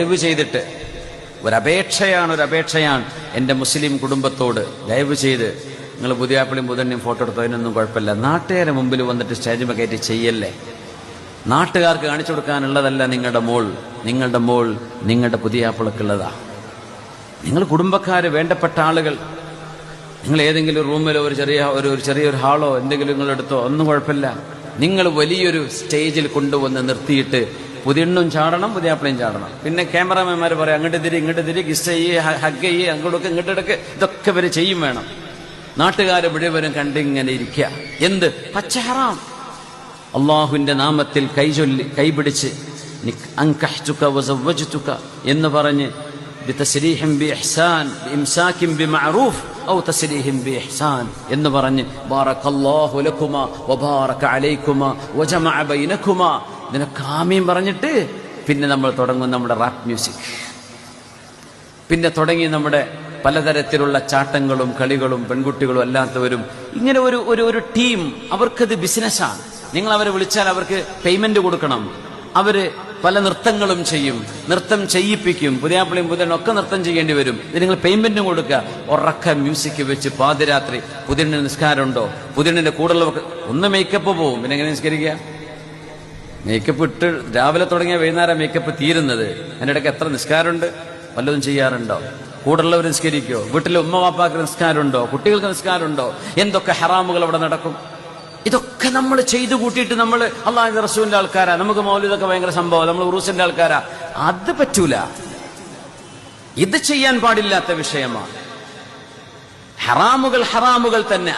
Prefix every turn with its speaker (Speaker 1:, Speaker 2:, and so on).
Speaker 1: ദയവ് ചെയ്തിട്ട് ഒരപേക്ഷയാണ് എൻ്റെ മുസ്ലിം കുടുംബത്തോട്, ദയവ് ചെയ്ത് നിങ്ങൾ പുതിയാപ്പിളിയും പുതണ്ണിയും ഫോട്ടോ എടുത്തോ, അതിനൊന്നും കുഴപ്പമില്ല. നാട്ടുകാരെ മുമ്പിൽ വന്നിട്ട് സ്റ്റേജ് കയറ്റി ചെയ്യല്ലേ. നാട്ടുകാർക്ക് കാണിച്ചു കൊടുക്കാനുള്ളതല്ല നിങ്ങളുടെ മോൾ. നിങ്ങളുടെ പുതിയാപ്പിളക്കുള്ളതാ. നിങ്ങൾ കുടുംബക്കാര്, വേണ്ടപ്പെട്ട ആളുകൾ, നിങ്ങൾ ഏതെങ്കിലും റൂമിലോ ചെറിയൊരു ഹാളോ എന്തെങ്കിലും നിങ്ങൾ എടുത്തോ, ഒന്നും കുഴപ്പമില്ല. നിങ്ങൾ വലിയൊരു സ്റ്റേജിൽ കൊണ്ടുവന്ന് നിർത്തിയിട്ട് പുതിയണ്ണും ചാടണം, പുതിയാപ്പിളയും ചാടണം. പിന്നെ ക്യാമറാമാൻമാർ പറയാം അങ്ങോട്ട് തിരി കിസ് ചെയ്യ്, ഹഗ് ചെയ്യ്, അങ്ങോട്ടൊക്കെ ഇങ്ങോട്ടെടുക്ക്, ഇതൊക്കെ ഇവര് ചെയ്യും വേണം. നാട്ടുകാരെ മുഴുവനും കണ്ടിങ്ങനെ ഇരിക്കുക. എന്ത് പച്ച ഹറാം. അള്ളാഹുവിന്റെ നാമത്തിൽ കൈപിടിച്ച് അൻകഹ്തുക വസവ്വജ്തുക എന്ന് പറഞ്ഞ് ബിതസ്രീഹിൻ ബിഇഹ്സാൻ ബിഇംസാകിൻ ബിമഅറൂഫ് ഔ തസ്രീഹിൻ ബിഇഹ്സാൻ എന്ന് പറഞ്ഞ് ബാറകല്ലാഹു ലക്കുമാ വബാറക അലൈക്കുമാ വജമഅ ബൈനക്കുമാ, ഇതിനൊക്കെ ആമീൻ പറഞ്ഞിട്ട് പിന്നെ നമ്മൾ തുടങ്ങും നമ്മുടെ റാപ്പ് മ്യൂസിക്. പിന്നെ തുടങ്ങി നമ്മുടെ പലതരത്തിലുള്ള ചാട്ടങ്ങളും കളികളും പെൺകുട്ടികളും അല്ലാത്തവരും. ഇങ്ങനെ ഒരു ടീം, അവർക്കത് ബിസിനസ്സാണ്. നിങ്ങൾ അവരെ വിളിച്ചാൽ അവർക്ക് പേയ്മെന്റ് കൊടുക്കണം. അവര് പല നൃത്തങ്ങളും ചെയ്യും, നൃത്തം ചെയ്യിപ്പിക്കും. പുതിയാപ്പിളിയും പുതിയണ്ണൊക്കെ നൃത്തം ചെയ്യേണ്ടി വരും. ഇത് നിങ്ങൾ പേയ്മെന്റും കൊടുക്കുക. ഉറക്ക മ്യൂസിക് വെച്ച് പാതിരാത്രി. പുതിയണ്ണിന് നിസ്കാരമുണ്ടോ? പുതിയണ്ണിന്റെ കൂടെയുള്ളവർക്ക് ഒന്ന് മേക്കപ്പ് പോവും. പിന്നെ എങ്ങനെ നിസ്കരിക്കുക? മേക്കപ്പ് ഇട്ട് രാവിലെ തുടങ്ങിയ വൈകുന്നേരം മേക്കപ്പ് തീരുന്നത്. അതിൻ്റെ ഇടയ്ക്ക് എത്ര നിസ്കാരമുണ്ട്? വല്ലതും ചെയ്യാറുണ്ടോ? കൂടെയുള്ളവർ നിസ്കരിക്കോ? വീട്ടിലെ ഉമ്മ വാപ്പാക്ക് നിസ്കാരമുണ്ടോ? കുട്ടികൾക്ക് നിസ്കാരമുണ്ടോ? എന്തൊക്കെ ഹറാമുകൾ അവിടെ നടക്കും. ഇതൊക്കെ നമ്മൾ ചെയ്തു കൂട്ടിയിട്ട് നമ്മൾ അള്ളാഹുവിന്റെ റസൂലിന്റെ ആൾക്കാരാ, നമുക്ക് മൗലിദൊക്കെ ഭയങ്കര സംഭവം, നമ്മൾ ഉറൂസിന്റെ ആൾക്കാരാ. അത് പറ്റൂല. ഇത് ചെയ്യാൻ പാടില്ലാത്ത വിഷയമാണ്. ഹറാമുകൾ തന്നെ.